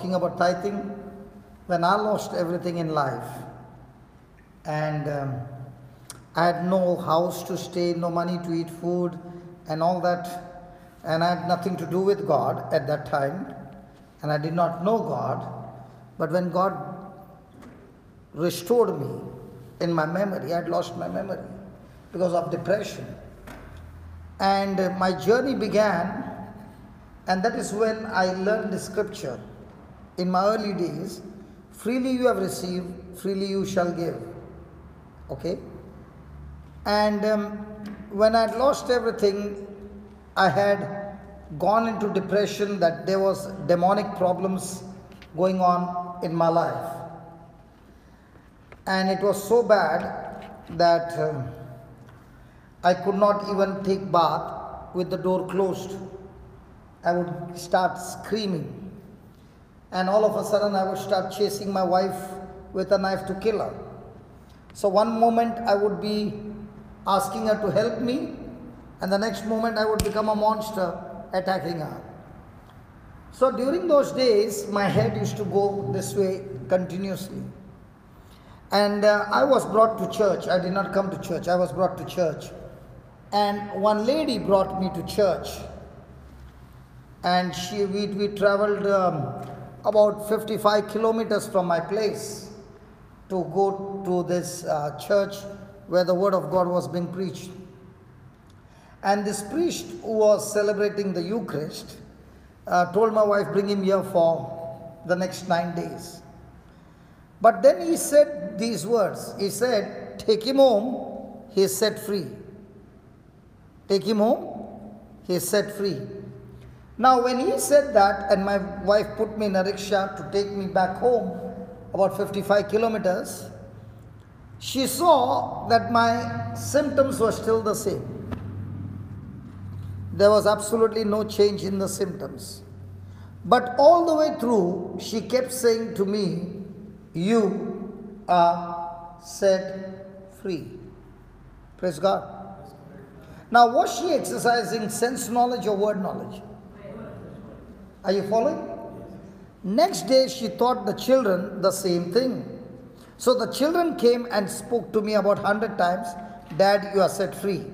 talking about tithing. When I lost everything in life and I had no house to stay, no money to eat food and all that, and I had nothing to do with God at that time, and I did not know God. But when God restored me in my memory, I had lost my memory because of depression. And my journey began, and that is when I learned the scripture in my early days. Freely you have received, freely you shall give. Okay? And when I had lost everything, I had gone into depression, that there was demonic problems going on in my life. And it was so bad that I could not even take bath with the door closed. I would start screaming. And all of a sudden I would start chasing my wife with a knife to kill her. So one moment I would be asking her to help me, and the next moment I would become a monster attacking her. So during those days, my head used to go this way continuously. And I was brought to church. I did not come to church. I was brought to church. And one lady brought me to church. And we traveled about 55 kilometers from my place to go to this church where the word of God was being preached. And this priest who was celebrating the Eucharist told my wife, bring him here for the next 9 days. But then he said these words. He said, take him home, he is set free. Take him home, he is set free. Now when he said that, and my wife put me in a rickshaw to take me back home, about 55 kilometers, she saw that my symptoms were still the same. There was absolutely no change in the symptoms. But all the way through, she kept saying to me, you are set free. Praise God. Now was she exercising sense knowledge or word knowledge? Are you following? Next day she taught the children the same thing. So the children came and spoke to me about 100 times, Dad, you are set free.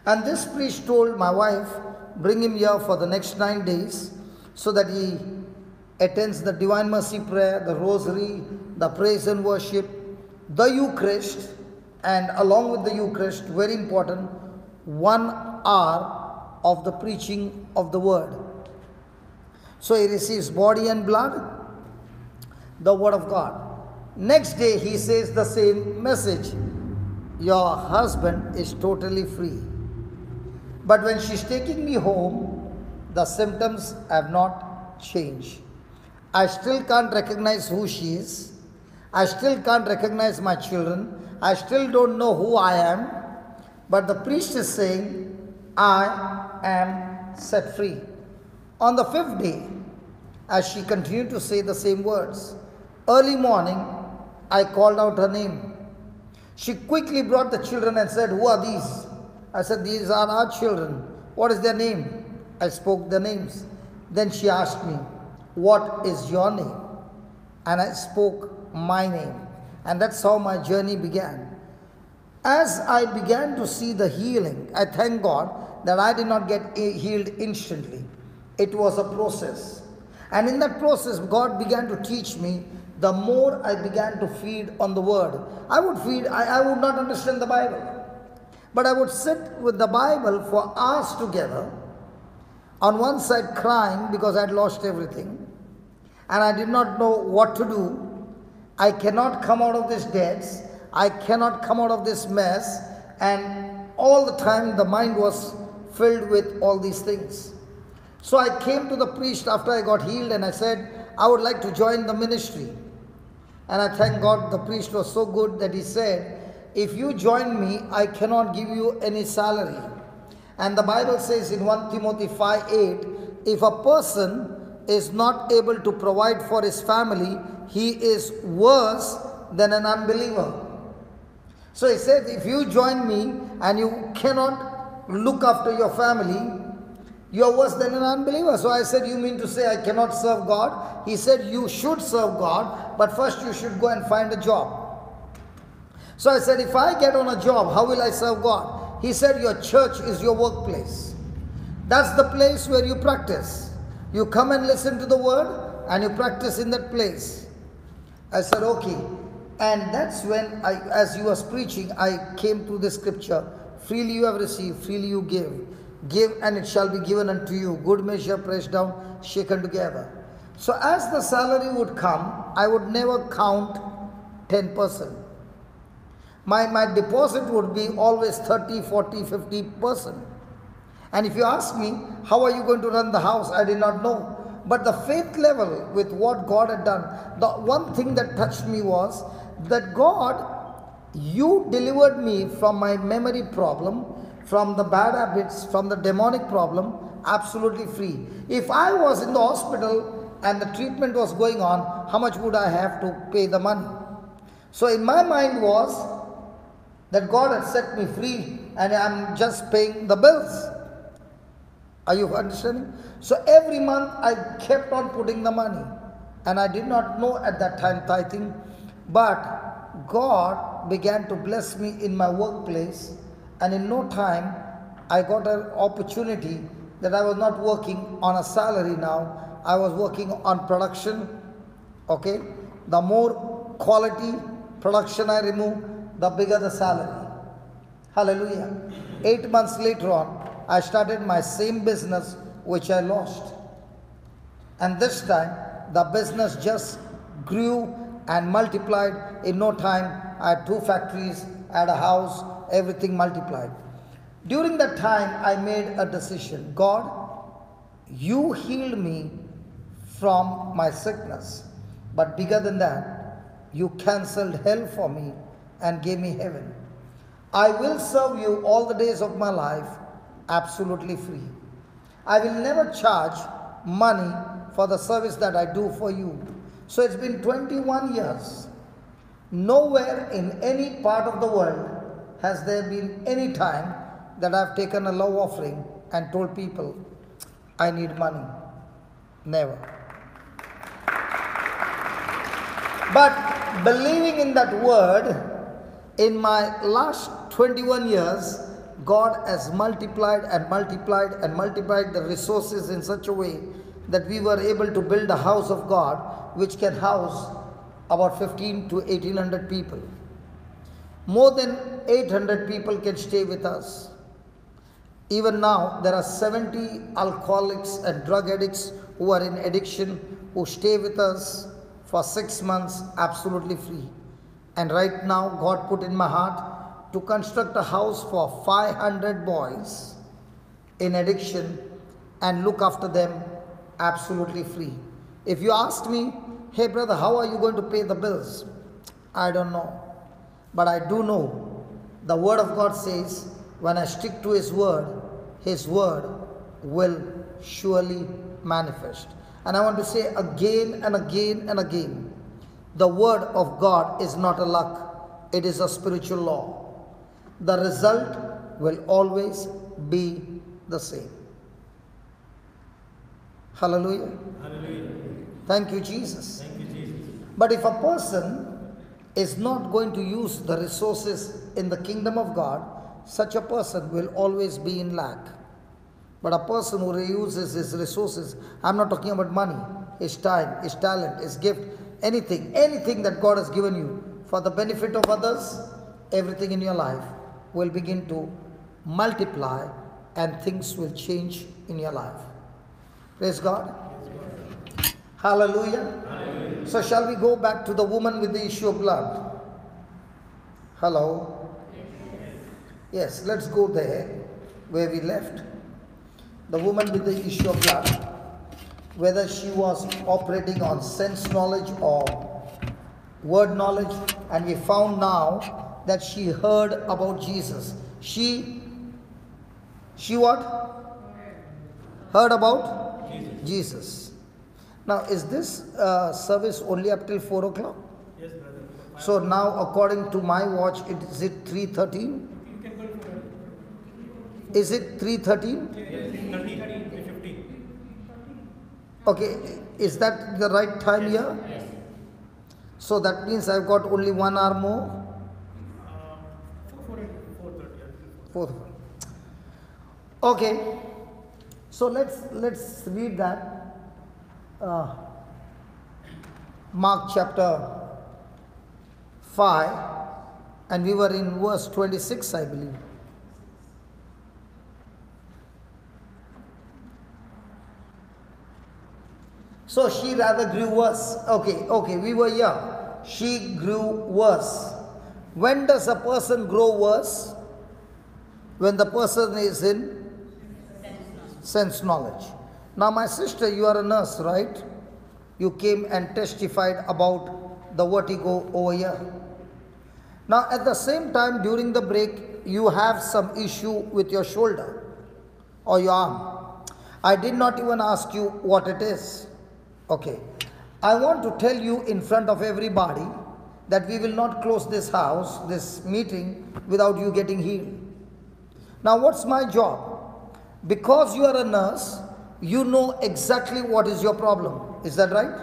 And this priest told my wife, bring him here for the next 9 days so that he attends the Divine Mercy Prayer, the Rosary, the Praise and Worship, the Eucharist, and along with the Eucharist, very important, 1 hour of the preaching of the Word. So he receives body and blood, the Word of God. Next day he says the same message. Your husband is totally free. But when she's taking me home, the symptoms have not changed. I still can't recognize who she is. I still can't recognize my children. I still don't know who I am. But the priest is saying, I am set free. On the 5th day, as she continued to say the same words, early morning, I called out her name. She quickly brought the children and said, who are these? I said, these are our children. What is their name? I spoke their names. Then she asked me, what is your name? And I spoke my name. And that's how my journey began. As I began to see the healing, I thank God that I did not get healed instantly. It was a process. And in that process, God began to teach me. The more I began to feed on the Word, I would not understand the Bible. But I would sit with the Bible for hours together, on one side crying because I had lost everything, and I did not know what to do. I cannot come out of this debts. I cannot come out of this mess. And all the time the mind was filled with all these things. So I came to the priest after I got healed and I said, I would like to join the ministry. And I thank God the priest was so good that he said, if you join me, I cannot give you any salary. And the Bible says in 1 Timothy 5:8, if a person is not able to provide for his family, he is worse than an unbeliever. So he said, if you join me and you cannot look after your family, You are worse than an unbeliever. So I said, you mean to say I cannot serve God? He said, you should serve God, but first you should go and find a job. So I said, if I get on a job, how will I serve God? He said, your church is your workplace. That's the place where you practice. You come and listen to the word and you practice in that place. I said, okay. And that's when, as you was preaching, I came to the scripture. Freely you have received, freely you give. Give and it shall be given unto you. Good measure, pressed down, shaken together. So as the salary would come, I would never count 10%. My deposit would be always 30, 40, 50%. And if you ask me, how are you going to run the house? I did not know. But the faith level with what God had done, the one thing that touched me was that God, you delivered me from my memory problem, from the bad habits, from the demonic problem, absolutely free. If I was in the hospital and the treatment was going on, how much would I have to pay the money? So in my mind was that God had set me free and I'm just paying the bills. Are you understanding? So every month I kept on putting the money. And I did not know at that time tithing. But God began to bless me in my workplace. And in no time, I got an opportunity that I was not working on a salary now. I was working on production. Okay? The more quality production I remove, the bigger the salary. Hallelujah. 8 months later on, I started my same business which I lost. And this time, the business just grew and multiplied. In no time, I had 2 factories, I had a house, everything multiplied. During that time, I made a decision. God, you healed me from my sickness. But bigger than that, you cancelled hell for me and gave me heaven. I will serve you all the days of my life absolutely free. I will never charge money for the service that I do for you. So it's been 21 years. Nowhere in any part of the world has there been any time that I've taken a love offering and told people, I need money. Never. But believing in that word, in my last 21 years, God has multiplied and multiplied and multiplied the resources in such a way that we were able to build a house of God which can house about 15 to 1800 people. More than 800 people can stay with us. Even now, there are 70 alcoholics and drug addicts who are in addiction who stay with us for 6 months absolutely free. And right now, God put in my heart to construct a house for 500 boys in addiction and look after them absolutely free. If you asked me, hey brother, how are you going to pay the bills? I don't know. But I do know the word of God says, when I stick to His word will surely manifest. And I want to say again and again and again, the word of God is not a luck, it is a spiritual law. The result will always be the same. Hallelujah. Hallelujah. Thank you, Jesus. Thank you, Jesus. But if a person is not going to use the resources in the kingdom of God, such a person will always be in lack. But a person who reuses his resources, I'm not talking about money, his time, his talent, his gift, anything that God has given you for the benefit of others, everything in your life will begin to multiply and things will change in your life. Praise God. Hallelujah. Hallelujah. So shall we go back to the woman with the issue of blood? Hello? Yes, let's go there where we left. The woman with the issue of blood, whether she was operating on sense knowledge or word knowledge, and we found now that she heard about Jesus. She what? Heard about Jesus. Now, is this service only up till 4 o'clock? Yes, brother. So now, according to my watch, is it 3:13? Is it 3:13? Yes, 3:13. Okay, is that the right time here? Yes. So that means I've got only 1 hour more. 4:30. 4. Okay, so let's read that. Mark chapter 5, and we were in verse 26, I believe. So she rather grew worse. Okay, we were here. She grew worse. When does a person grow worse? When the person is in sense knowledge. Now, my sister, you are a nurse, right? You came and testified about the vertigo over here. Now, at the same time, during the break, you have some issue with your shoulder or your arm. I did not even ask you what it is. Okay. I want to tell you in front of everybody that we will not close this house, this meeting, without you getting healed. Now, what's my job? Because you are a nurse, you know exactly what is your problem. Is that right?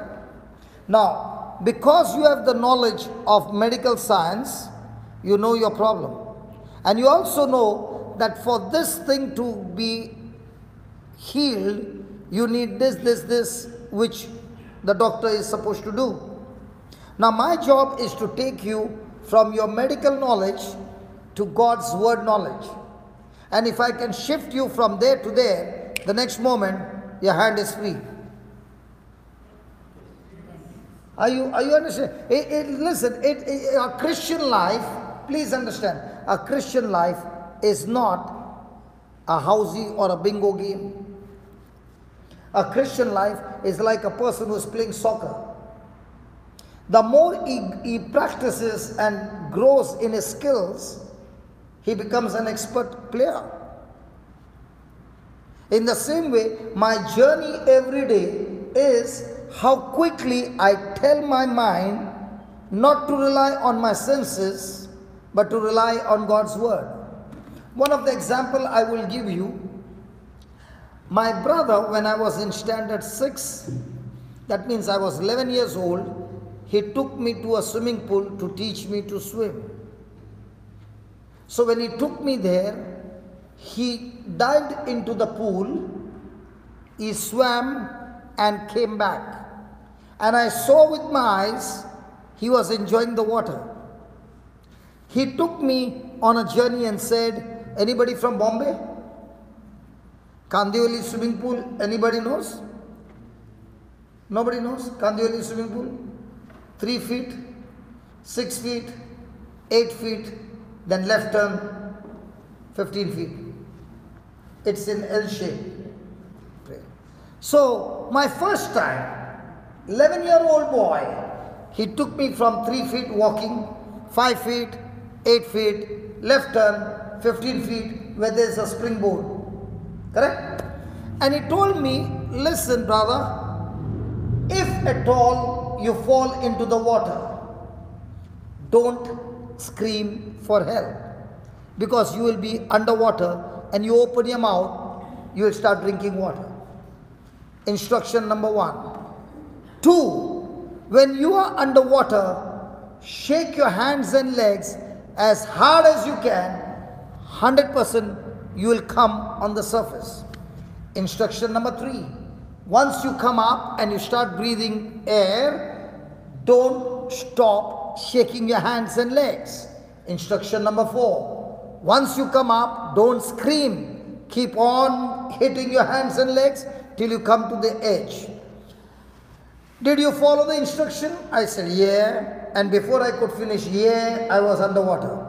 Now, because you have the knowledge of medical science, you know your problem. And you also know that for this thing to be healed, you need this, which the doctor is supposed to do. Now, my job is to take you from your medical knowledge to God's word knowledge. And if I can shift you from there to there, the next moment, your hand is free. Are you understand? Listen, a Christian life, please understand, a Christian life is not a housey or a bingo game. A Christian life is like a person who is playing soccer. The more he practices and grows in his skills, he becomes an expert player. In the same way, my journey every day is how quickly I tell my mind not to rely on my senses, but to rely on God's word. One of the example I will give you, my brother, when I was in standard 6, that means I was 11 years old, he took me to a swimming pool to teach me to swim. So when he took me there, he dived into the pool, he swam and came back. And I saw with my eyes, he was enjoying the water. He took me on a journey and said, anybody from Bombay? Kandivali swimming pool, anybody knows? Nobody knows? Kandivali swimming pool? 3 feet, 6 feet, 8 feet, then left turn, 15 feet. It's in L shape. So, my first time, 11-year-old boy, he took me from 3 feet walking, 5 feet, 8 feet, left turn, 15 feet, where there's a springboard. Correct? And he told me, listen brother, if at all you fall into the water, don't scream for help, because you will be underwater and you open your mouth, you will start drinking water. Instruction number 1. 2, when you are underwater, shake your hands and legs as hard as you can, 100% you will come on the surface. Instruction number 3, once you come up and you start breathing air, don't stop shaking your hands and legs. Instruction number 4, once you come up, don't scream. Keep on hitting your hands and legs till you come to the edge. Did you follow the instruction? I said, yeah. And before I could finish, yeah, I was underwater.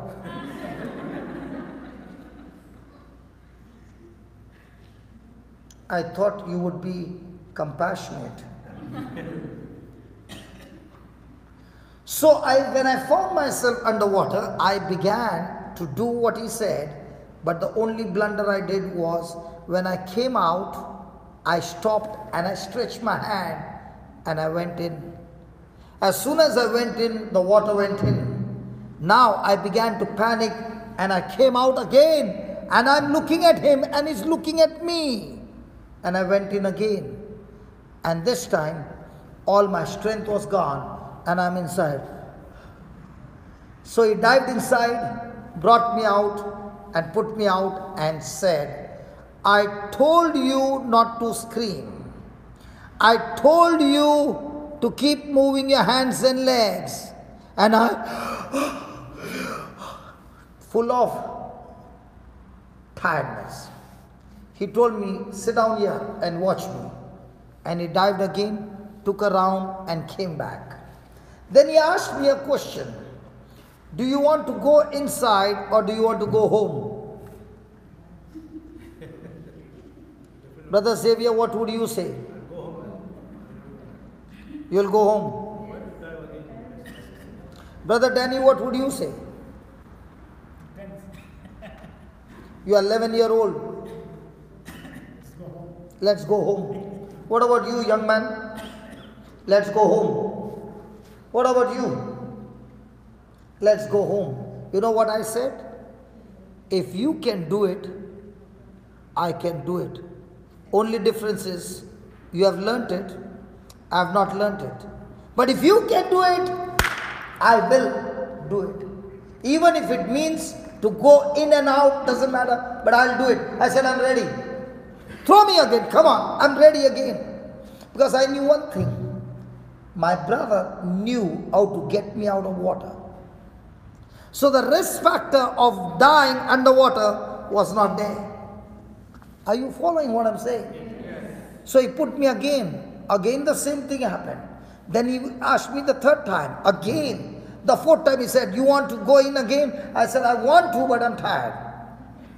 I thought you would be compassionate. So when I found myself underwater, I began to do what he said, but the only blunder I did was, when I came out, I stopped and I stretched my hand and I went in. As soon as I went in, the water went in. Now I began to panic and I came out again, and I'm looking at him and he's looking at me. And I went in again. And this time, all my strength was gone and I'm inside. So he dived inside, brought me out and put me out and said, I told you not to scream. I told you to keep moving your hands and legs. And I, full of tiredness. He told me, sit down here and watch me. And he dived again, took a round and came back. Then he asked me a question. Do you want to go inside or do you want to go home? Brother Xavier, what would you say? You'll go home. Brother Danny, what would you say? You are 11-year-old. Let's go home. What about you, young man? Let's go home. What about you? Let's go home. You know what I said? If you can do it, I can do it. Only difference is, you have learnt it, I have not learnt it. But if you can do it, I will do it. Even if it means to go in and out, doesn't matter, but I'll do it. I said, I'm ready. Throw me again, come on, I'm ready again. Because I knew one thing. My brother knew how to get me out of water. So the risk factor of dying underwater was not there. Are you following what I'm saying? Yes. So he put me again. Again the same thing happened. Then he asked me the third time. Again. The fourth time he said, you want to go in again? I said, I want to, but I'm tired.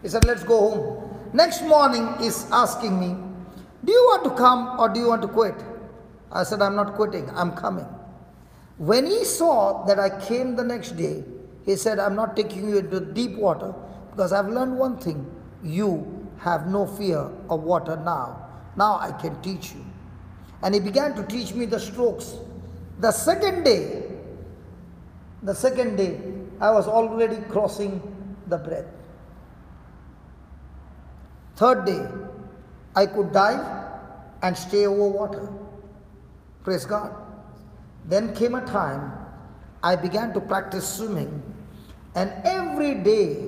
He said, let's go home. Next morning he's asking me, do you want to come or do you want to quit? I said, I'm not quitting, I'm coming. When he saw that I came the next day, he said, I'm not taking you into deep water because I've learned one thing. You have no fear of water now. Now I can teach you. And he began to teach me the strokes. The second day, I was already crossing the breath. Third day, I could dive and stay over water. Praise God. Then came a time I began to practice swimming, and every day,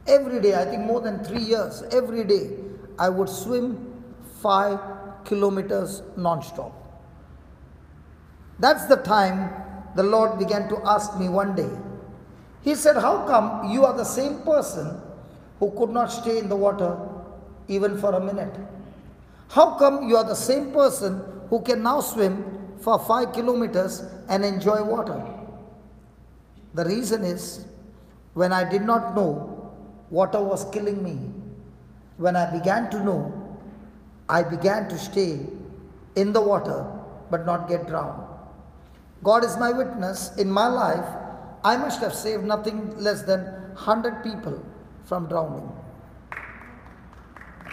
I think more than 3 years, every day, I would swim 5 kilometers non-stop. That's the time the Lord began to ask me one day. He said, how come you are the same person who could not stay in the water even for a minute? How come you are the same person who can now swim for 5 kilometers and enjoy water? The reason is, when I did not know, water was killing me. When I began to know, I began to stay in the water but not get drowned. God is my witness. In my life, I must have saved nothing less than 100 people from drowning.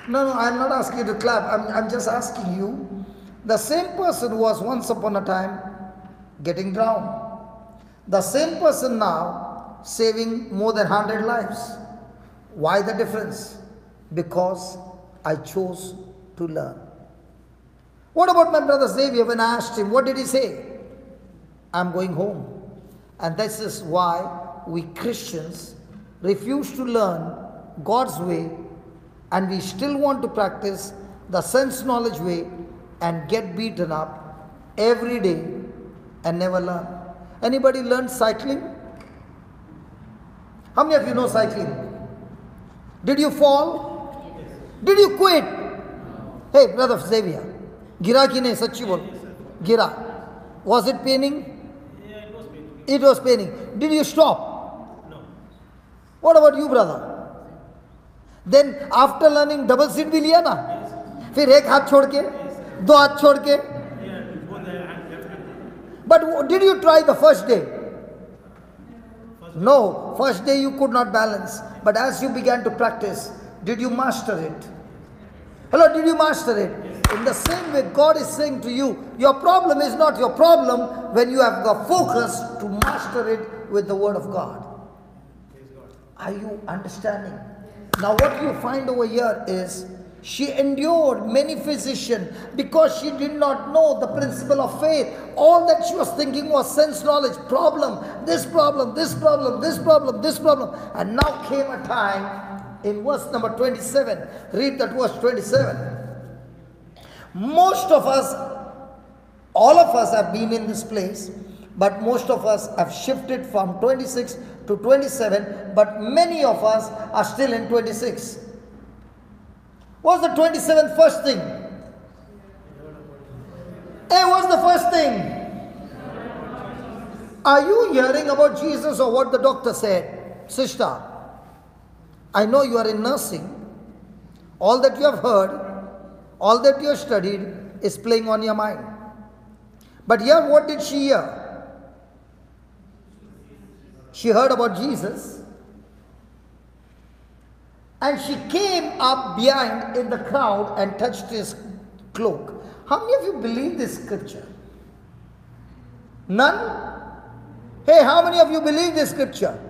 No, I'm not asking you to clap. I'm just asking you. The same person who was once upon a time getting drowned. The same person now saving more than 100 lives. Why the difference? Because I chose to learn. What about my brother Xavier? When I asked him, what did he say? I'm going home. And this is why we Christians refuse to learn God's way, and we still want to practice the sense knowledge way and get beaten up every day and never learn. Anybody learned cycling? How many of you know cycling? Did you fall? Yes. Did you quit? No. Hey, brother Xavier, gira ki nahi, sachi bol. Gira. Was it paining? Yeah, it was paining. It was paining. Did you stop? No. What about you, brother? Then after learning double seat bhi liya na? Yes. फिर एक हाथ छोड़ के, दो हाथ छोड़ के. Yeah, both the hands definitely. But did you try the first day? No, first day you could not balance. But as you began to practice, did you master it? Hello, did you master it? Yes. In the same way, God is saying to you, your problem is not your problem when you have the focus to master it with the Word of God. Are you understanding? Now what you find over here is, She endured many physicians because she did not know the principle of faith. All that she was thinking was sense knowledge, problem, this problem, this problem, this problem, this problem. And now came a time in verse number 27. Read that verse 27. Most of us, all of us have been in this place, but most of us have shifted from 26 to 27, but many of us are still in 26. What's the 27th first thing? Hey, what's the first thing? Are you hearing about Jesus or what the doctor said? Sister, I know you are in nursing. All that you have heard, all that you have studied is playing on your mind. But here, what did she hear? She heard about Jesus. And she came up behind in the crowd and touched his cloak. How many of you believe this scripture? None? Hey, how many of you believe this scripture?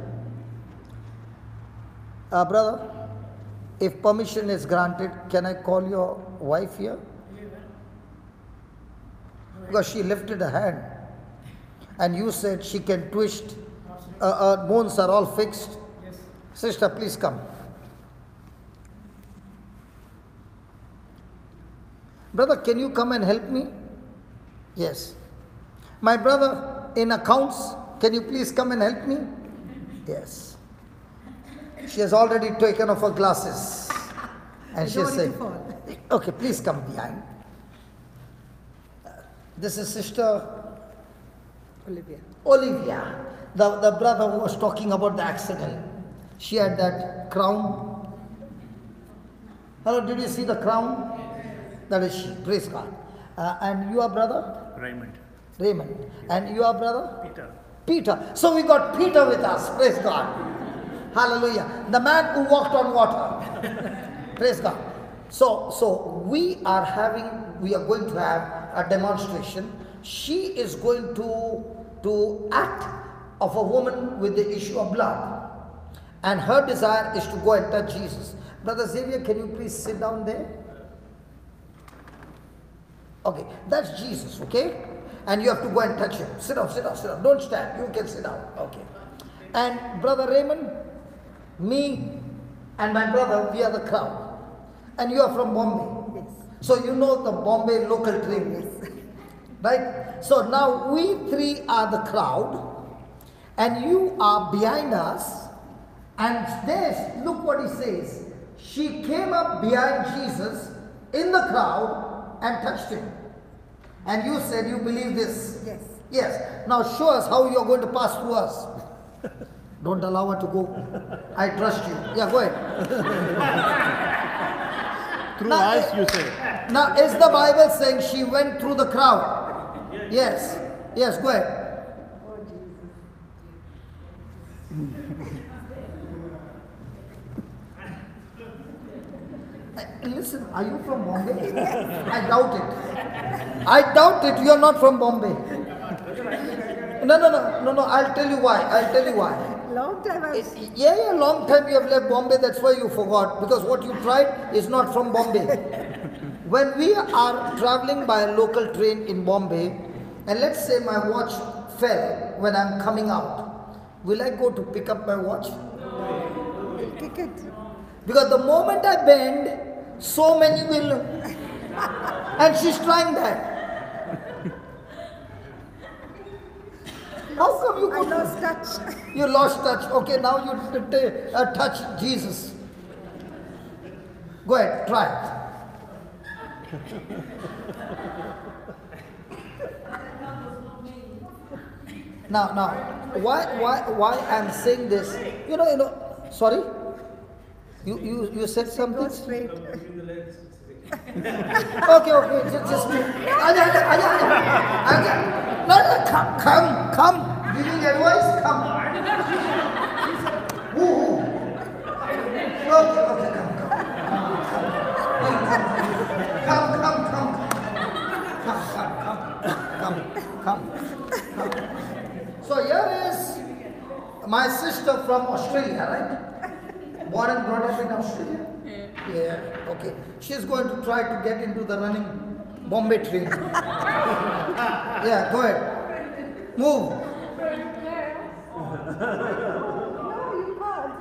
Brother, if permission is granted, can I call your wife here? Because she lifted a hand and you said she can twist, bones are all fixed. Yes. Sister, please come. Brother, can you come and help me? Yes. My brother in accounts, can you please come and help me? Yes. She has already taken off her glasses. And she is saying, okay, please come behind. This is Sister Olivia. The brother who was talking about the accident. She had that crown. Hello, did you see the crown? That is she. Praise God. And you are brother? Raymond. Raymond. And you are brother? Peter. Peter. So we got Peter with us. Praise God. Hallelujah. The man who walked on water. Praise God. So we are going to have a demonstration. She is going to act of a woman with the issue of blood. And her desire is to go and touch Jesus. Brother Xavier, can you please sit down there? Okay, that's Jesus, okay? And you have to go and touch him. Sit down, sit down, sit down. Don't stand. You can sit down. Okay. And Brother Raymond, me and my brother, we are the crowd. And you are from Bombay. Yes. So you know the Bombay local train. Yes. Right? So now we three are the crowd. And you are behind us. And there's, look what he says. She came up behind Jesus in the crowd and touched him. And you said you believe this. Yes. Yes. Now show us how you are going to pass through us. Don't allow her to go. I trust you. Yeah, go ahead. Through Now, us, you say. Now, is the Bible saying she went through the crowd? Yes. Yes, go ahead. Oh, Jesus. Listen, are you from Bombay? I doubt it. I doubt it. You are not from Bombay. No. I'll tell you why. Long time I was... Yeah, long time you have left Bombay. That's why you forgot. Because what you tried is not from Bombay. When we are traveling by a local train in Bombay, and let's say my watch fell when I'm coming out, will I go to pick up my watch? Kick it. Because the moment I bend, so many will. And she's trying that. How come you I could? lost touch. You lost touch. Okay, now you touch Jesus. Go ahead, try it. Now, why I'm saying this? You know. Sorry. You said Go something? straight. Okay, just no, come. Giving advice, come. Woo. Okay, come. So here is my sister from Australia, right? Born and brought up in Australia. Yeah, okay. She's going to try to get into the running Bombay train. Yeah, go ahead. Move. No, you can't.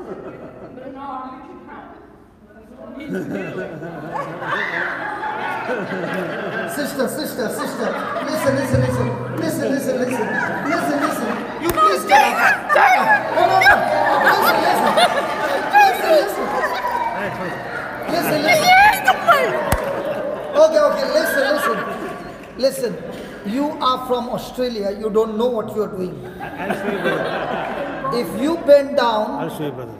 Sister. Listen. You please get up. No. Listen. Okay, listen. You are from Australia, you don't know what you are doing. I'll show you, brother. If you bend down, I'll show you, brother.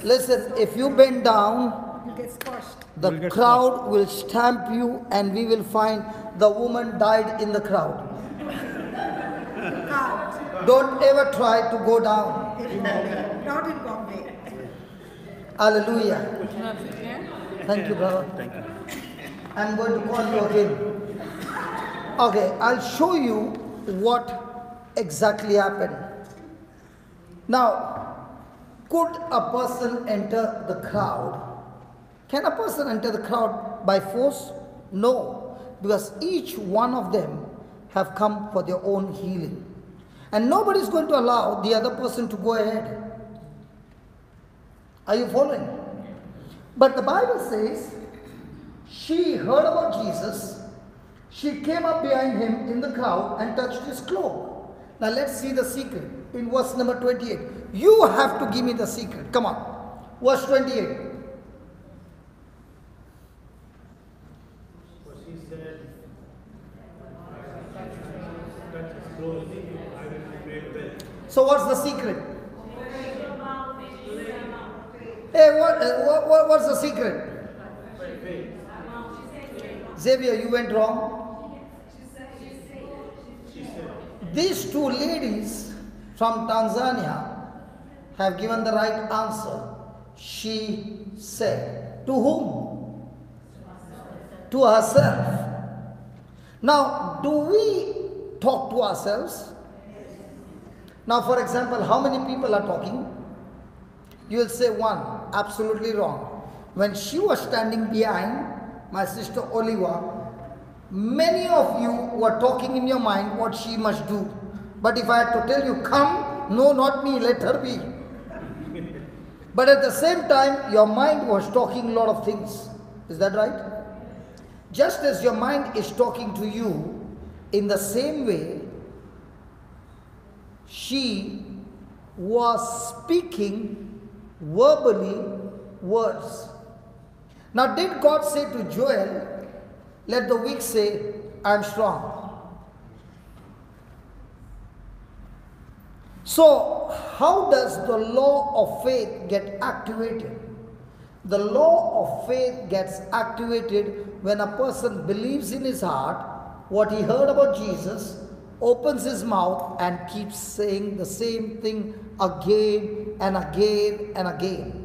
listen, if you bend down, You get squashed. the You'll get crowd will stamp you and we will find the woman died in the crowd. You can't. Don't ever try to go down. Not in Bombay. Hallelujah. Thank you, brother. Thank you. I'm going to call you again. Okay, I'll show you what exactly happened. Now, could a person enter the crowd? Can a person enter the crowd by force? No, because each one of them have come for their own healing. And nobody is going to allow the other person to go ahead. Are you following? But the Bible says, she heard about Jesus. She came up behind him in the crowd and touched his cloak. Now let's see the secret in verse number 28. You have to give me the secret. Come on. Verse 28. So she said, touch his clothes, I will be made well. So what's the secret? Hey, what's the secret? Xavier, you went wrong. These two ladies from Tanzania have given the right answer. She said, to whom? To herself. Now, do we talk to ourselves? Now, for example, how many people are talking? You will say one. Absolutely wrong. When she was standing behind my sister Oliva, many of you were talking in your mind what she must do. But if I had to tell you, come, no, not me, let her be. But at the same time, your mind was talking a lot of things. Is that right? Just as your mind is talking to you, in the same way, she was speaking verbally words. Now, did God say to Joel, let the weak say, I am strong? So, how does the law of faith get activated? The law of faith gets activated when a person believes in his heart what he heard about Jesus, opens his mouth and keeps saying the same thing again and again and again.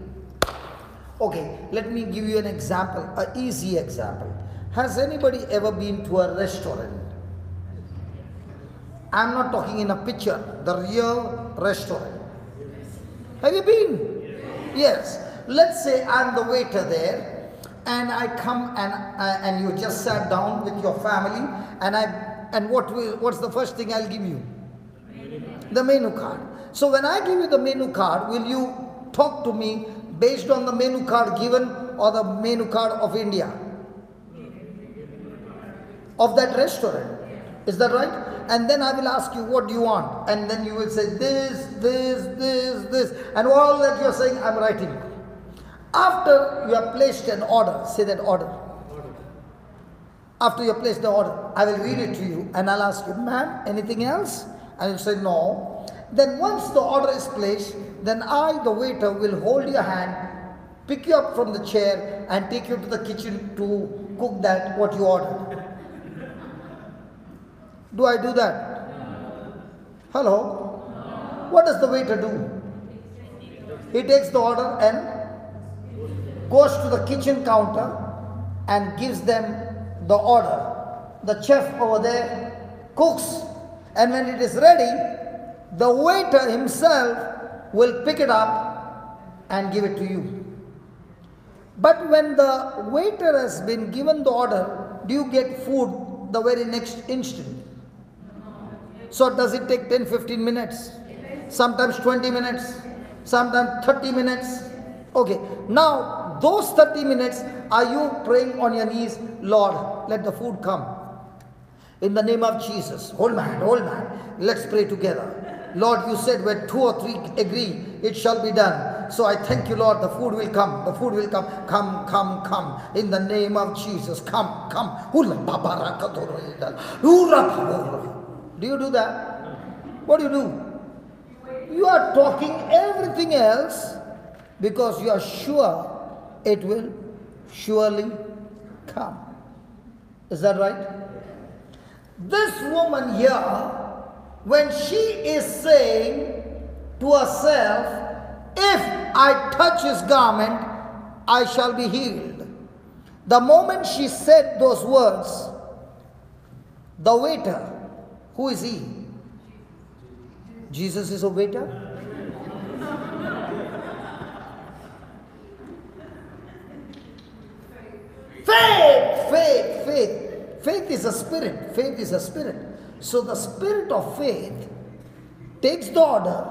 Okay, let me give you an example, an easy example. Has anybody ever been to a restaurant? I'm not talking in a picture, the real restaurant. Have you been? Yes. Let's say I'm the waiter there and I come and you just sat down with your family and what's the first thing I'll give you? The menu card. So when I give you the menu card, will you talk to me based on the menu card given or the menu card of India? Of that restaurant. Is that right? And then I will ask you, what do you want? And then you will say this. And all that you're saying, I'm writing. After you have placed an order, say that order. After you have placed the order, I will read it to you and I'll ask you, ma'am, anything else? And you'll say no. Then once the order is placed, then I, the waiter, will hold your hand, pick you up from the chair and take you to the kitchen to cook that what you ordered. Do I do that? Hello? What does the waiter do? He takes the order and goes to the kitchen counter and gives them the order. The chef over there cooks, and when it is ready, the waiter himself will pick it up and give it to you. But when the waiter has been given the order, do you get food the very next instant? So does it take 10-15 minutes? Sometimes 20 minutes, sometimes 30 minutes. Okay, now those 30 minutes, are you praying on your knees, Lord, let the food come? In the name of Jesus, hold my hand, let's pray together. Lord, you said where 2 or 3 agree, it shall be done. So I thank you, Lord, the food will come, come, in the name of Jesus, come. Do you do that? What do you do? You are talking everything else because you are sure it will surely come. Is that right? This woman here, when she is saying to herself, if I touch his garment, I shall be healed. The moment she said those words, the waiter, who is he? Jesus is a waiter? Faith. Faith is a spirit. So the spirit of faith takes the order,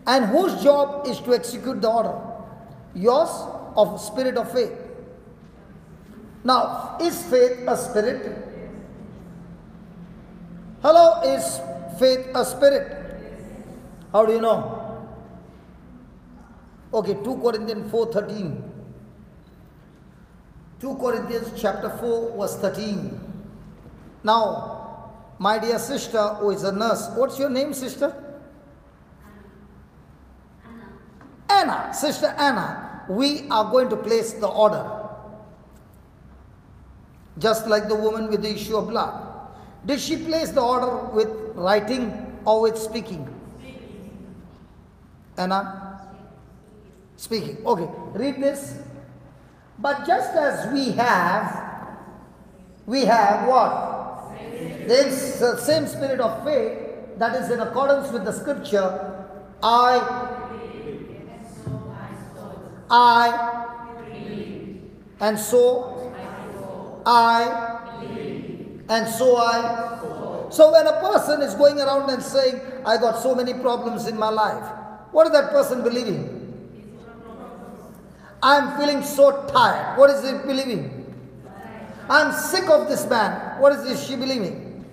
and whose job is to execute the order? Yours, of spirit of faith. Now, is faith a spirit? Hello, is faith a spirit? How do you know? Okay, 2 Corinthians 4:13. 2 Corinthians chapter 4 verse 13. Now, my dear sister who is a nurse, what's your name, sister? Anna. Sister Anna, we are going to place the order. Just like the woman with the issue of blood. Did she place the order with writing or with speaking? Anna? Speaking. Okay, read this. But just as we have what? The same spirit of faith that is in accordance with the scripture. And so I. So when a person is going around and saying, I got so many problems in my life, what is that person believing? I am feeling so tired. What is he believing? I am sick of this man. What is she believing?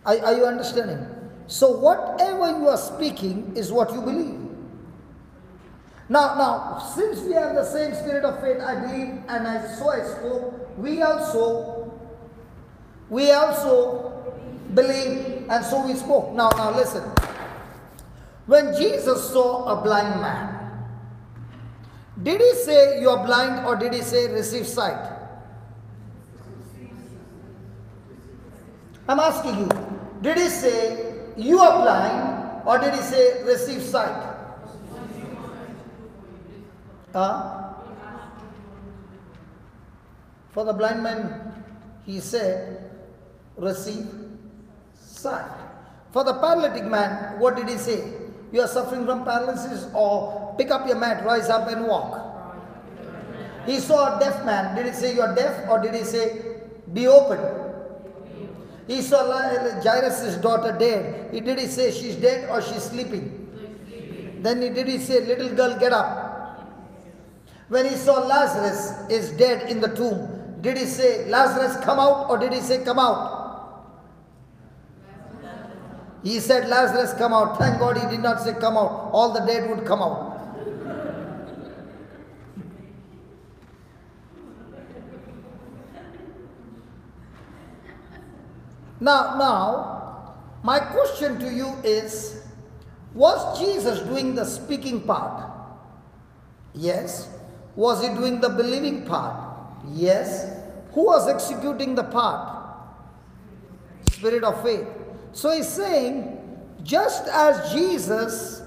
Are you understanding? So whatever you are speaking is what you believe. Now, since we have the same spirit of faith, I believe, and I spoke, we also believe, and so we spoke. Now listen. When Jesus saw a blind man, did he say you are blind or did he say receive sight? I'm asking you, did he say you are blind or did he say receive sight? For the blind man, he said receive sight. For the paralytic man, what did he say? You are suffering from paralysis, or pick up your mat, rise up and walk. He saw a deaf man. Did he say you are deaf or did he say be open? He saw Jairus' daughter dead. Did he say she's dead or she's sleeping? Then did he say little girl get up? When he saw Lazarus is dead in the tomb, did he say Lazarus come out or did he say come out? He said, Lazarus, come out. Thank God he did not say, come out. All the dead would come out. Now, my question to you is, was Jesus doing the speaking part? Yes. Was he doing the believing part? Yes. Who was executing the part? Spirit of faith. So he's saying, just as Jesus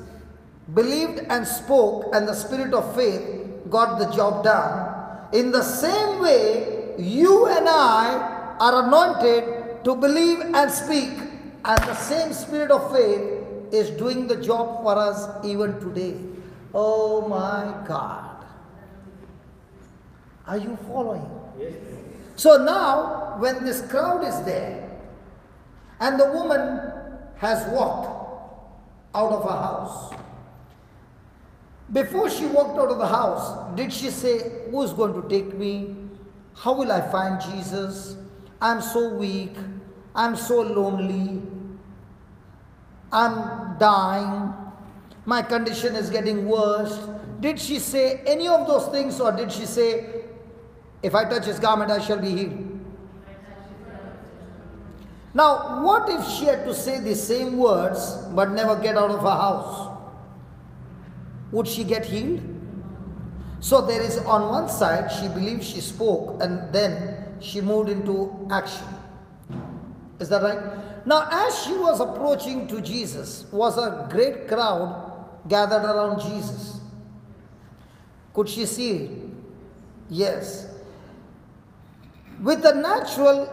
believed and spoke and the spirit of faith got the job done, in the same way, you and I are anointed to believe and speak, and the same spirit of faith is doing the job for us even today. Oh my God. Are you following? Yes. So now, when this crowd is there, and the woman has walked out of her house, before she walked out of the house, did she say, who is going to take me? How will I find Jesus? I'm so weak. I'm so lonely. I'm dying. My condition is getting worse. Did she say any of those things, or did she say, if I touch his garment, I shall be healed? Now, what if she had to say the same words but never get out of her house? Would she get healed? So there is, on one side, she believes she spoke and then she moved into action. Is that right? Now, as she was approaching to Jesus, was a great crowd gathered around Jesus. Could she see it? Yes. With a natural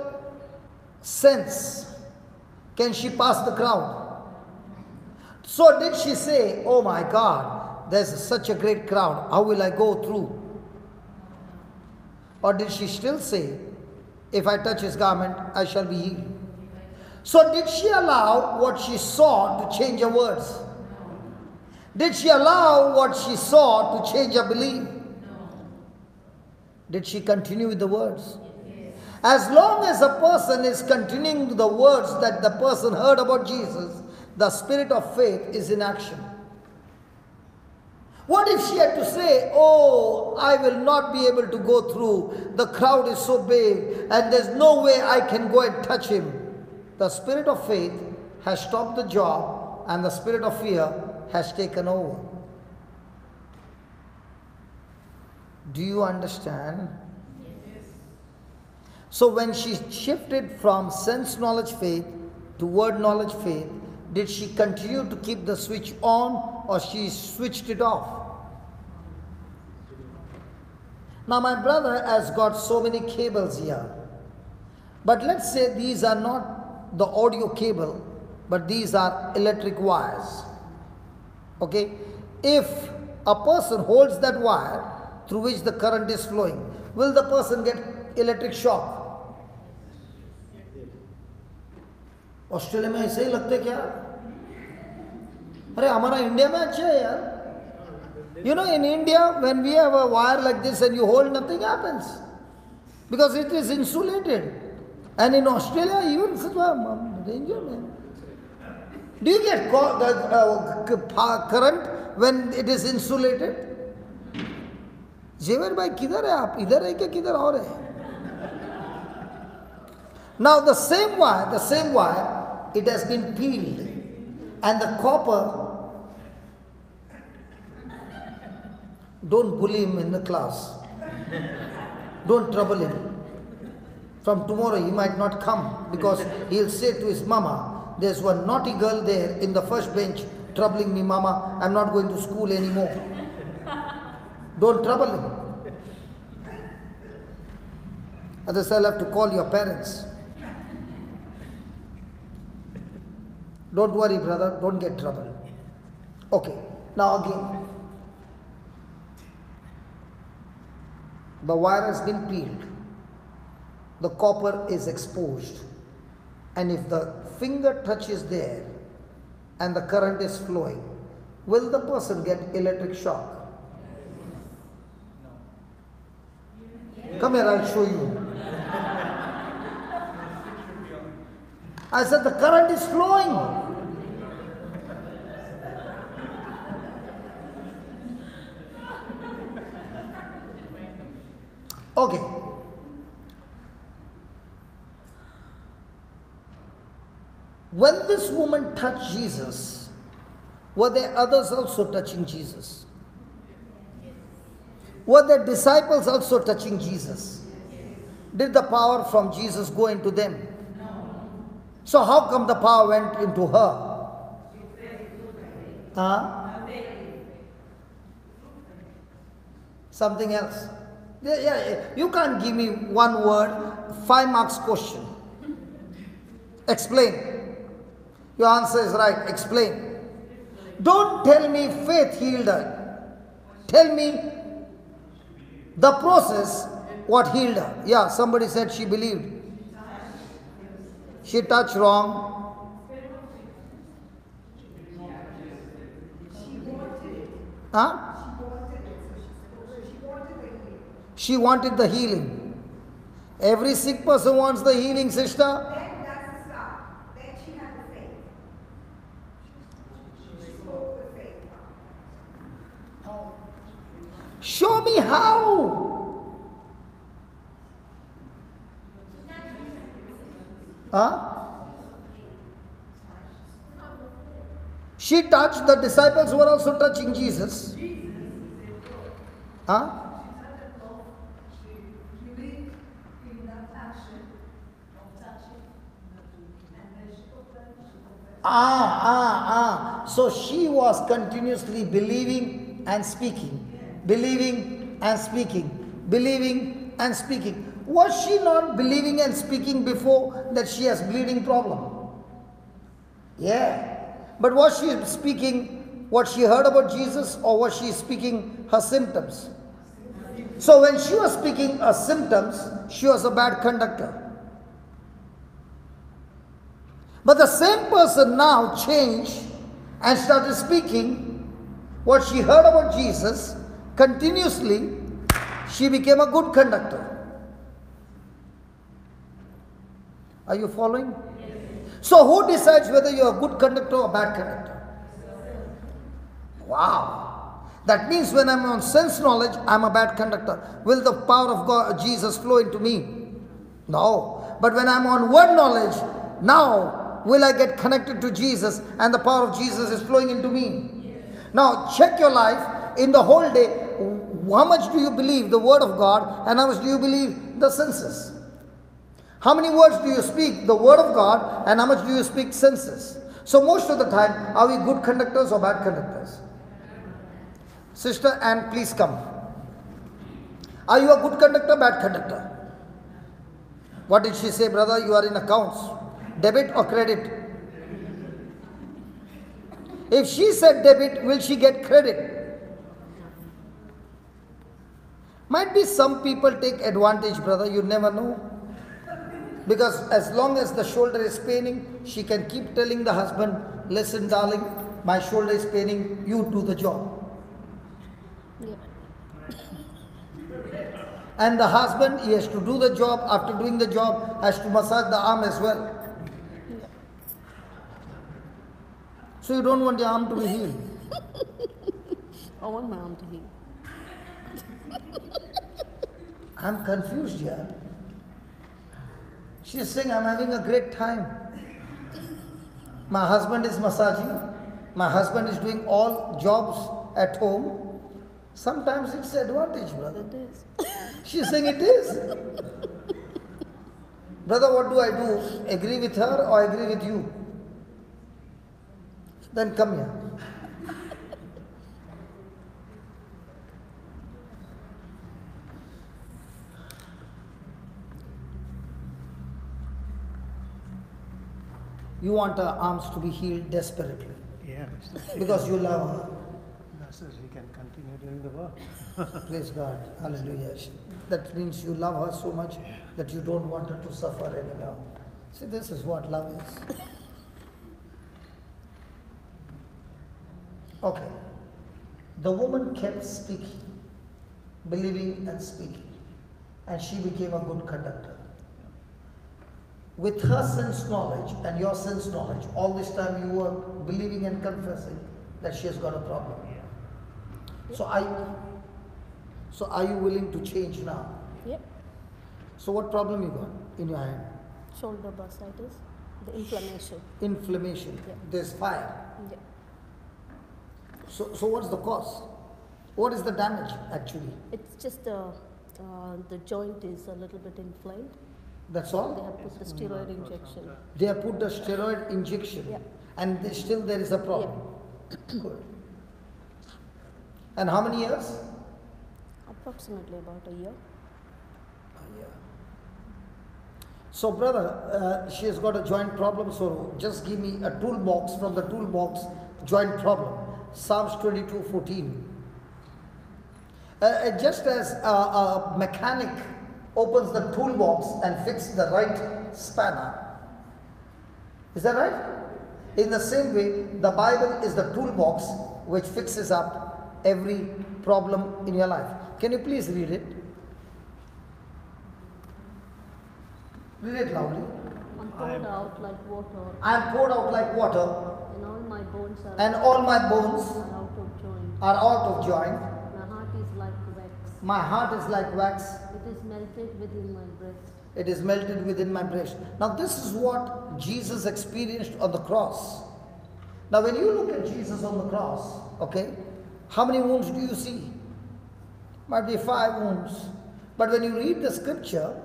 sense, can she pass the crowd? So did she say, oh my God, there's such a great crowd, how will I go through? Or did she still say, if I touch his garment, I shall be healed? So did she allow what she saw to change her words? Did she allow what she saw to change her belief? Did she continue with the words? As long as a person is continuing the words that the person heard about Jesus, the spirit of faith is in action. What if she had to say, oh, I will not be able to go through, the crowd is so big and there's no way I can go and touch him? The spirit of faith has stopped the job and the spirit of fear has taken over. Do you understand? Yes. So when she shifted from sense knowledge faith to word knowledge faith, did she continue to keep the switch on or she switched it off? Now my brother has got so many cables here. But let's say these are not the audio cable, but these are electric wires. Okay? If a person holds that wire through which the current is flowing, will the person get electric shock? Australia में ऐसे ही लगते क्या? अरे हमारा India में अच्छा है यार. You know, in India, when we have a wire like this and you hold, nothing happens because it is insulated. And in Australia, even such a danger, man. Do you get current when it is insulated? जेवर भाई किधर है आप? इधर है क्या किधर और है? Now the same wire, it has been peeled, and the copper. Don't bully him in the class. Don't trouble him. From tomorrow he might not come because he'll say to his mama, there's one naughty girl there in the first bench troubling me, mama, I'm not going to school anymore. Don't trouble him. Otherwise I'll have to call your parents. Don't worry, brother, don't get trouble. Okay, now again. The wire has been peeled. The copper is exposed. And if the finger touches there and the current is flowing, will the person get electric shock? Come here, I'll show you. I said the current is flowing. Okay. When this woman touched Jesus, were there others also touching Jesus? Were there disciples also touching Jesus? Did the power from Jesus go into them? So how come the power went into her? Something else? Yeah, you can't give me one word, 5 marks question. Explain. Your answer is right. Explain. Don't tell me faith healed her. Tell me the process what healed her. Yeah, somebody said she believed. She touched wrong. Huh? She wanted the healing. Every sick person wants the healing, sister. Then that's the start. Then she had the faith. She spoke with faith. Show me how. Huh? She touched, the disciples were also touching Jesus. Huh? So she was continuously believing and speaking, believing and speaking, believing and speaking. Was she not believing and speaking before that she has bleeding problem? Yeah. But was she speaking what she heard about Jesus, or was she speaking her symptoms? So when she was speaking her symptoms, she was a bad conductor. But the same person now changed and started speaking what she heard about Jesus continuously. She became a good conductor. Are you following? Yes. So who decides whether you're a good conductor or a bad conductor? Wow. That means when I'm on sense knowledge, I'm a bad conductor. Will the power of God, Jesus, flow into me? No. But when I'm on word knowledge, now will I get connected to Jesus and the power of Jesus is flowing into me? Yes. Now check your life in the whole day. How much do you believe the word of God and how much do you believe the senses? How many words do you speak the word of God and how much do you speak senses? So most of the time, are we good conductors or bad conductors? Sister Anne, please come. Are you a good conductor, bad conductor? What did she say, brother? You are in accounts. Debit or credit? If she said debit, will she get credit? Might be some people take advantage, brother. You never know. Because as long as the shoulder is paining, she can keep telling the husband, listen darling, my shoulder is paining, you do the job. Yeah. And the husband, he has to do the job. After doing the job, has to massage the arm as well. Yeah. So you don't want your arm to be healed? I want my arm to heal. I'm confused here. She's saying, I'm having a great time. My husband is massaging. My husband is doing all jobs at home. Sometimes it's advantage, brother. It is. She's saying it is. Brother, what do I do? Agree with her or agree with you? Then come here. You want her arms to be healed desperately. Yeah. Because you love her. So she can continue doing the work. Praise God. Hallelujah. That means you love her so much that you don't want her to suffer anymore. See, this is what love is. Okay. The woman kept speaking, believing and speaking, and she became a good conductor. With her sense knowledge and your sense knowledge, all this time you were believing and confessing that she has got a problem. So are you willing to change now? Yep. So what problem you got in your hand? Shoulder bursitis, the inflammation. Inflammation. Yep. There's fire. Yep. So what's the cause? What is the damage actually? It's just the joint is a little bit inflamed. That's They all? have put the steroid injection. They have put the steroid injection Yeah. and still there is a problem. Good. And how many years? Approximately about a year. Yeah. So brother, she has got a joint problem, so just give me a toolbox from the toolbox joint problem. Psalms 22:14. Just as a mechanic opens the toolbox and fixes the right spanner. Is that right? In the same way, the Bible is the toolbox which fixes up every problem in your life. Can you please read it? Read it loudly. I'm poured out like water, I am poured out like water, and all my bones are and all my bones are out of joint. are out of joint. My heart is like wax. My heart is like wax. It is melted within my breast. It is melted within my breast. Now, this is what Jesus experienced on the cross. Now, when you look at Jesus on the cross, okay, how many wounds do you see? Might be 5 wounds. But when you read the scripture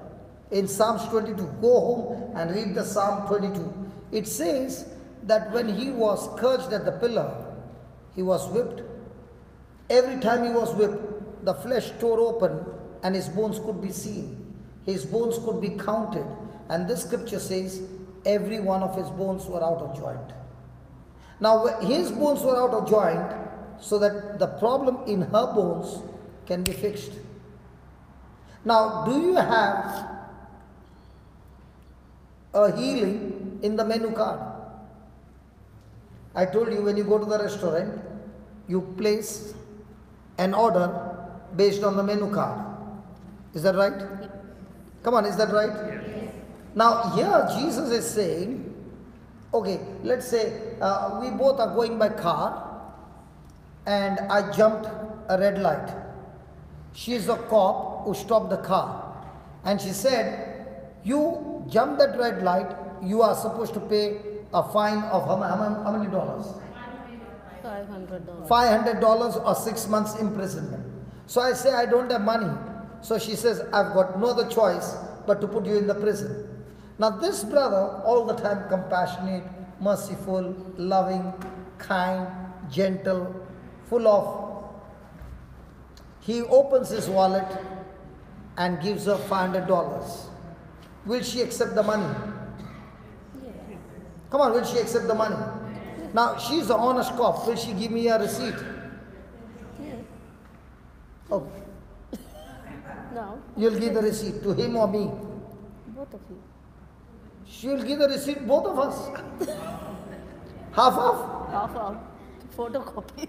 in Psalms 22, go home and read the Psalm 22. It says that when he was scourged at the pillar, he was whipped. Every time he was whipped, the flesh tore open and his bones could be seen. His bones could be counted. And this scripture says every one of his bones were out of joint. Now his bones were out of joint so that the problem in her bones can be fixed. Now, do you have a healing in the menu card? I told you when you go to the restaurant, you place an order based on the menu card. Is that right? Come on, is that right? Yes. Now here Jesus is saying, okay, let's say we both are going by car and I jumped a red light. She is a cop who stopped the car and she said, you jumped that red light, you are supposed to pay a fine of how many dollars? $500. $500 or 6 months imprisonment. So I say I don't have money. So she says, I've got no other choice but to put you in the prison. Now this brother, all the time compassionate, merciful, loving, kind, gentle, full of, he opens his wallet and gives her $500. Will she accept the money? Come on, will she accept the money? Now she's an honest cop. Will she give me a receipt? Oh. No. You'll give the receipt to him or me? Both of you. She'll give the receipt, both of us. Half off? Half out. Photocopy.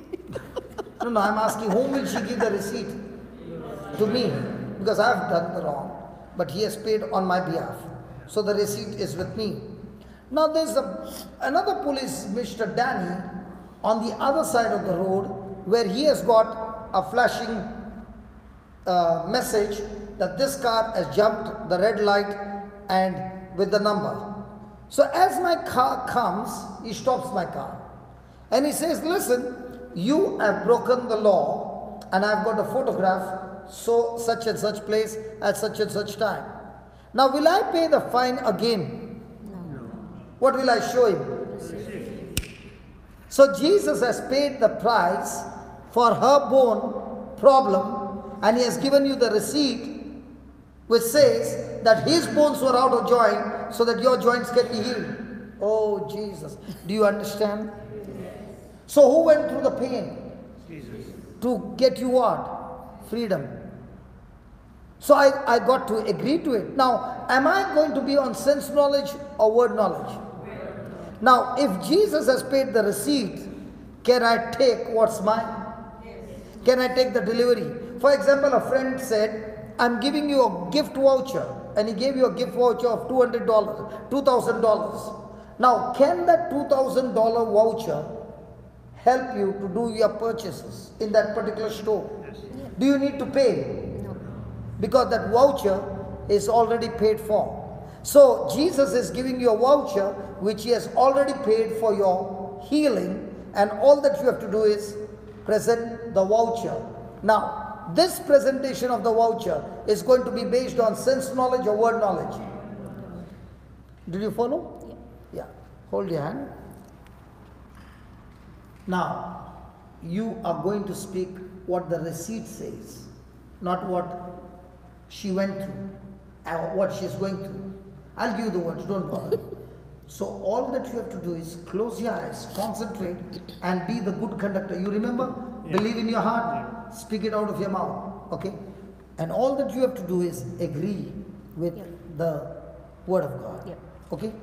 No, I'm asking whom will she give the receipt? To me, because I've done the wrong. But he has paid on my behalf. So the receipt is with me. Now there's another police, Mr. Danny, on the other side of the road where he has got a flashing message that this car has jumped the red light and with the number. So as my car comes, he stops my car and he says, listen, you have broken the law and I've got a photograph, so such and such place at such and such time. Now will I pay the fine again? No. What will I show him? So Jesus has paid the price for her bone problem and he has given you the receipt which says that his bones were out of joint so that your joints can be healed. Oh Jesus, do you understand? So who went through the pain? Jesus. To get you what? Freedom. So I got to agree to it. Now, am I going to be on sense knowledge or word knowledge? Now, if Jesus has paid the receipt, can I take what's mine? Can I take the delivery? For example, a friend said, I'm giving you a gift voucher, and he gave you a gift voucher of $200, $2,000. Now, can that $2,000 voucher help you to do your purchases in that particular store? Do you need to pay? No. Because that voucher is already paid for. So Jesus is giving you a voucher which he has already paid for your healing, and all that you have to do is present the voucher. Now, this presentation of the voucher is going to be based on sense knowledge or word knowledge. Did you follow? Yeah. Yeah. Hold your hand. Now, you are going to speak what the receipt says, not what she went through, or what she's going through. I'll give you the words, don't bother. So all that you have to do is close your eyes, concentrate, and be the good conductor. You remember? Yeah. Believe in your heart, speak it out of your mouth. Okay? And all that you have to do is agree with Yeah. the word of God. Yeah. Okay?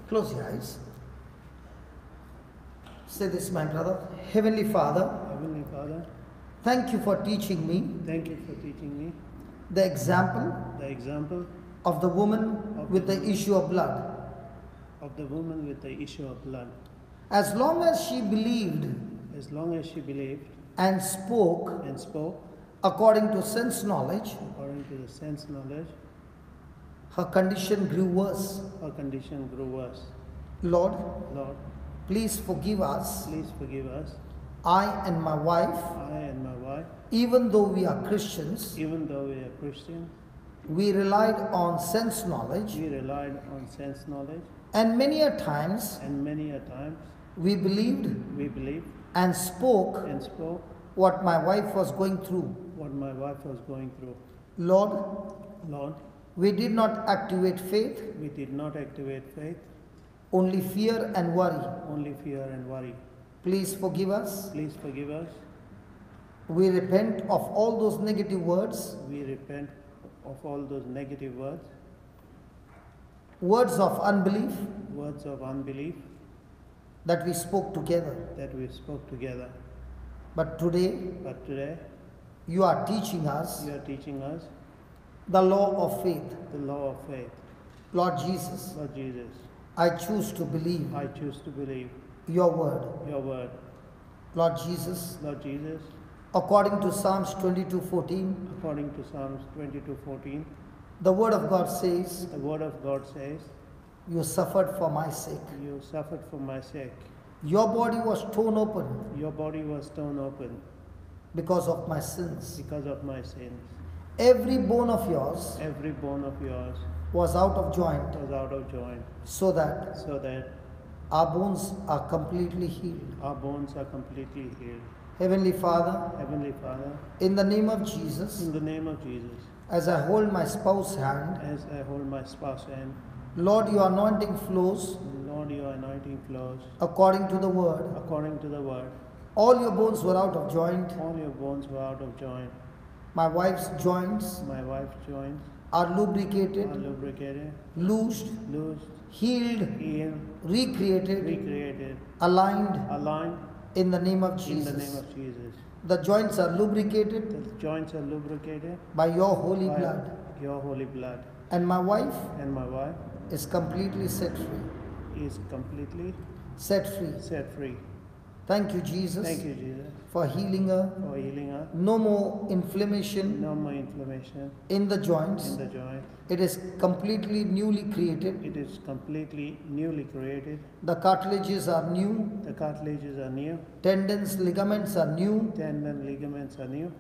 Close your eyes. Say this, my brother. Heavenly Father, Heavenly Father, thank you for teaching me thank you for teaching me the example the example of the woman with the issue of blood. of the woman with the issue of blood. As long as she believed As long as she believed and spoke and spoke according to sense knowledge, according to the sense knowledge, her condition grew worse. her condition grew worse. Lord, Lord, please forgive us. please forgive us. I and my wife, I and my wife, even though we are Christians, even though we are Christian, we relied on sense knowledge, we relied on sense knowledge, and many a times and many a times we believed we believed and spoke and spoke what my wife was going through. what my wife was going through. Lord, Lord, we did not activate faith, we did not activate faith, only fear and worry. only fear and worry. Please forgive us. Please forgive us. We repent of all those negative words, We repent of all those negative words, words of unbelief words of unbelief that we spoke together. that we spoke together. But today, But today, you are teaching us you are teaching us the law of faith. the law of faith. Lord Jesus, Lord Jesus, I choose to believe I choose to believe your word. your word. Lord Jesus, Lord Jesus, according to Psalms 22:14, according to Psalms 22:14, the word of God says, the word of God says, you suffered for my sake. you suffered for my sake. Your body was torn open Your body was torn open because of my sins. because of my sins. Every bone of yours Every bone of yours was out of joint was out of joint, so that so that our bones are completely healed. our bones are completely healed. Heavenly Father, Heavenly Father, in the name of Jesus, in the name of Jesus, as I hold my spouse's hand, as I hold my spouse's hand, Lord, your anointing flows Lord, your anointing flows according to the word. according to the word. All your bones were out of joint. All your bones were out of joint. My wife's joints My wife's joints are are lubricated, lubricated, loosed, loosed, healed, healed, recreated, recreated, aligned aligned in the name of in the name Jesus. of Jesus. The joints are lubricated The joints are lubricated by your holy by blood. your holy blood. And my wife And my wife is completely set free. is completely Set free. set free. Thank you, Jesus, Thank you, Jesus, for healing her. for healing her. No more inflammation No more inflammation in the joints. in the joint. It is completely newly created. It is completely newly created. The cartilages are new. The cartilages are new. Tendons, ligaments are new. Tendon ligaments are new.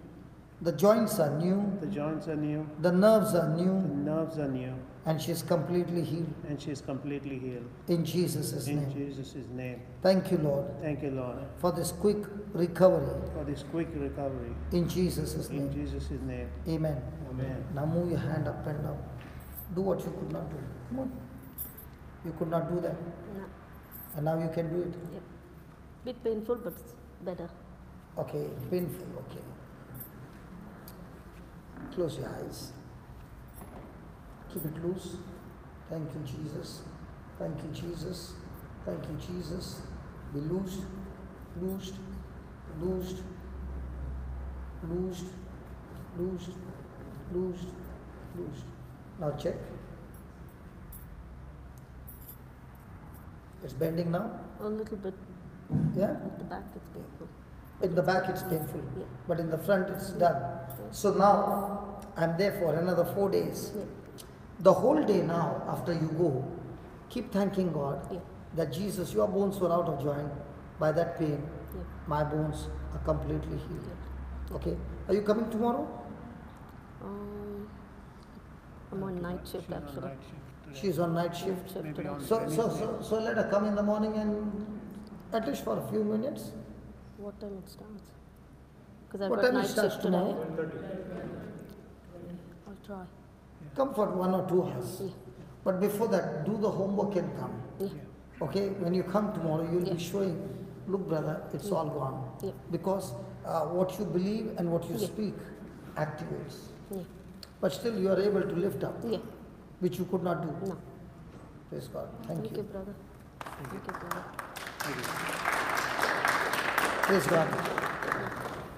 The joints are new. The joints are new. The nerves are The new. nerves are new. And she is completely healed. And she is completely healed. In Jesus' In name. Jesus' name. Thank you, Lord, Thank you, Lord, for this quick recovery. for this quick recovery. In Jesus' In name. Jesus' name. Amen. Amen. Now move your hand up and down. Do what you could not do. Come on. You could not do that. No. And now you can do it. Yep. Bit painful, but it's better. Okay, painful, okay. Close your eyes. Keep it loose. Thank you, Jesus. Thank you, Jesus. Thank you, Jesus. Be loosed, loosed, loosed, loosed, loosed, loosed, loosed. Now check. It's bending now? A little bit Yeah? at the back, it's painful. In the back it's painful, Yeah. but in the front it's done. So now I'm there for another 4 days. Yeah. The whole day now, after you go, keep thanking God Yeah. that Jesus, your bones were out of joint by that pain. Yeah. My bones are completely healed. Yeah. Okay? Are you coming tomorrow? I'm on night shift She's on actually. night shift today. She's on night shift. Shift Maybe today. on So let her come in the morning and at least for a few minutes. What time it starts? Because I've What got time it night starts shift today. tomorrow? I'll try. Come for 1 or 2 hours. Yeah. But before that, do the homework and come. Yeah. Okay, when you come tomorrow, you'll Yeah. be showing, look, brother, it's all gone. Yeah. Because what you believe and what you Yeah. speak activates. Yeah. But still, you are able to lift up, Yeah. which you could not do. No. Praise God. Thank you. brother. Thank you, brother. Praise God.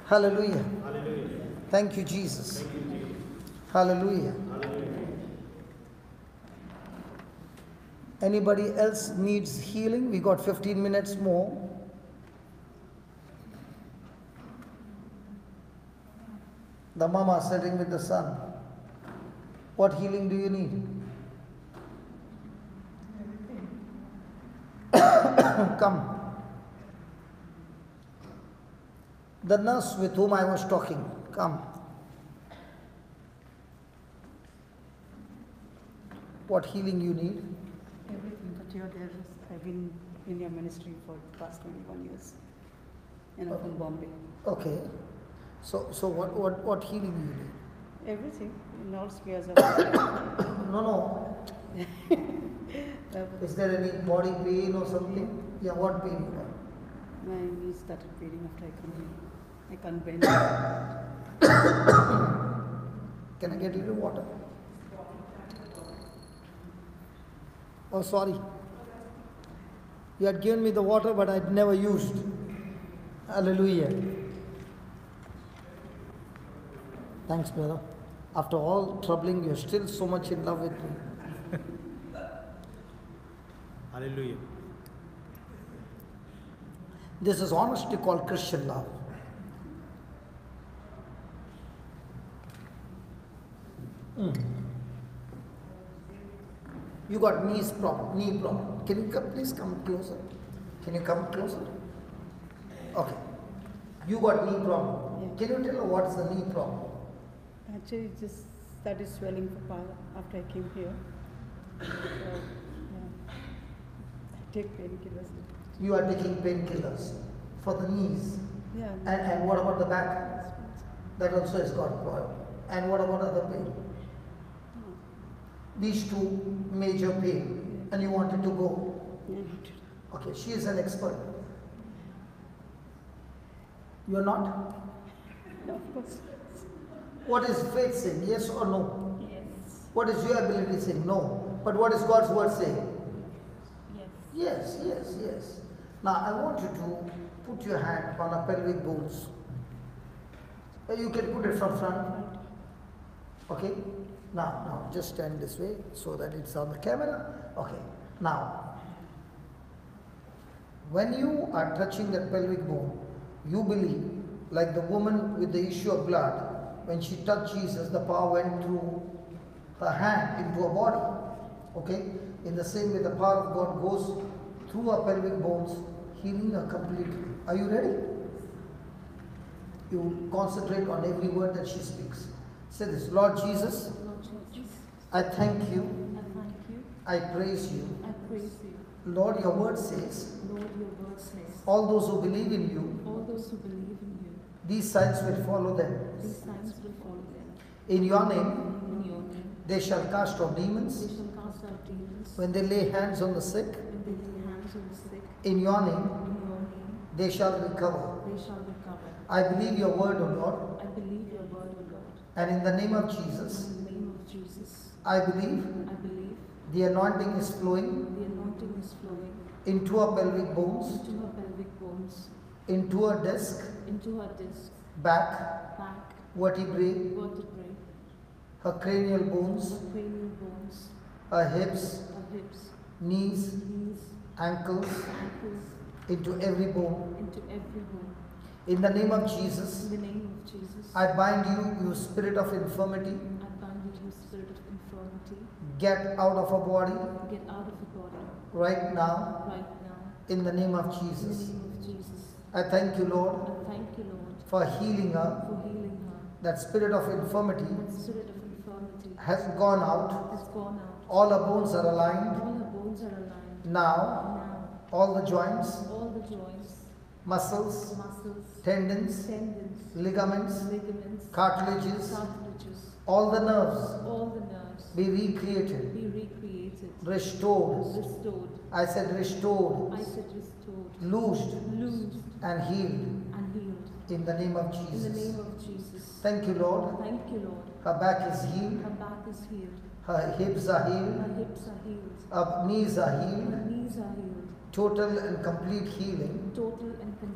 Hallelujah. Hallelujah. Thank you, Jesus. Thank you, Jesus. Hallelujah. Hallelujah. Anybody else needs healing? We got 15 minutes more. The mama sitting with the son. What healing do you need? Come. The nurse with whom I was talking, come. What healing you need? Everything that you're there. I've been in your ministry for the past 21 years. And I'm from Bombay. Okay. So what healing you need? Everything. In all spheres of No. Is there any body pain or something? Yeah, what pain you got? my knees started bleeding after I come here. I can't bend. Can I get a little water? Oh, sorry. You had given me the water, but I'd never used. Hallelujah. Thanks, brother. After all troubling, you're still so much in love with me. Hallelujah. This is honestly called Christian love. You got knee problem. Can you please come closer? Can you come closer? Okay. You got knee problem. Yeah. Can you tell her what's the knee problem? Actually, it just started swelling after I came here. Yeah. I take painkillers. You are taking painkillers for the knees. Yeah. And what about the back? That also has got a problem. And what about other pain? These two major pain. And you wanted to go. Yeah. Okay, she is an expert. You are not? Of course. What is faith saying? Yes or no? Yes. What is your ability saying? No. But what is God's word saying? Yes. Yes. Now I want you to put your hand on a pelvic bones. You can put it from front. Okay? Now just stand this way so that it's on the camera. Okay. Now, when you are touching that pelvic bone, you believe, like the woman with the issue of blood, when she touched Jesus, the power went through her hand into her body. Okay? In the same way, the power of God goes through her pelvic bones, healing her completely. Are you ready? You concentrate on every word that she speaks. Say this, Lord Jesus, Lord Jesus, I thank you, I thank you. I praise you. I praise you. Lord, your word says, Lord, your word says, all those who believe in you, all those who believe in you, these signs will follow them. these signs will follow them. In your name, In your name, they shall cast out they demons. shall cast out demons. When they lay hands on the sick, When they lay hands on the sick, in your name, in your name, they shall recover. they shall recover. I believe your word, O Lord, I believe your word, O Lord. and in the name of Jesus, In the name of Jesus, I believe I believe the anointing is flowing the anointing is flowing into her pelvic bones, into her pelvic bones, into her disc, into her disc, back, back, vertebrae, vertebrae, her cranial bones, her cranial bones, her hips, her hips, knees, knees, ankles, ankles, into every bone. into every bone. In the name of Jesus, In the name of Jesus, I bind you, you spirit of infirmity. I bind you, spirit of infirmity. Get out of her body Get out of the body right now right now. in the name of In the Jesus. name of Jesus. I thank you, Lord, I thank you, Lord, for healing her. for healing her. That spirit of infirmity That spirit of infirmity has gone out. has gone out. All her bones are aligned. All her bones are aligned. Now, Now, all the joints, all the joints, muscles, muscles, tendons, tendons, ligaments, ligaments, cartilages, cartilages, all the nerves all the nerves be recreated, be recreated, restored. restored. I said restored, I said restored, loosed, loosed and healed and healed. in the name of In the Jesus. name of Jesus. Thank you, Lord. Thank you, Lord. Her back is healed, Her back is healed. her hips are healed, Her hips are healed. her knees are Her healed, knees are healed. total and complete healing Total and complete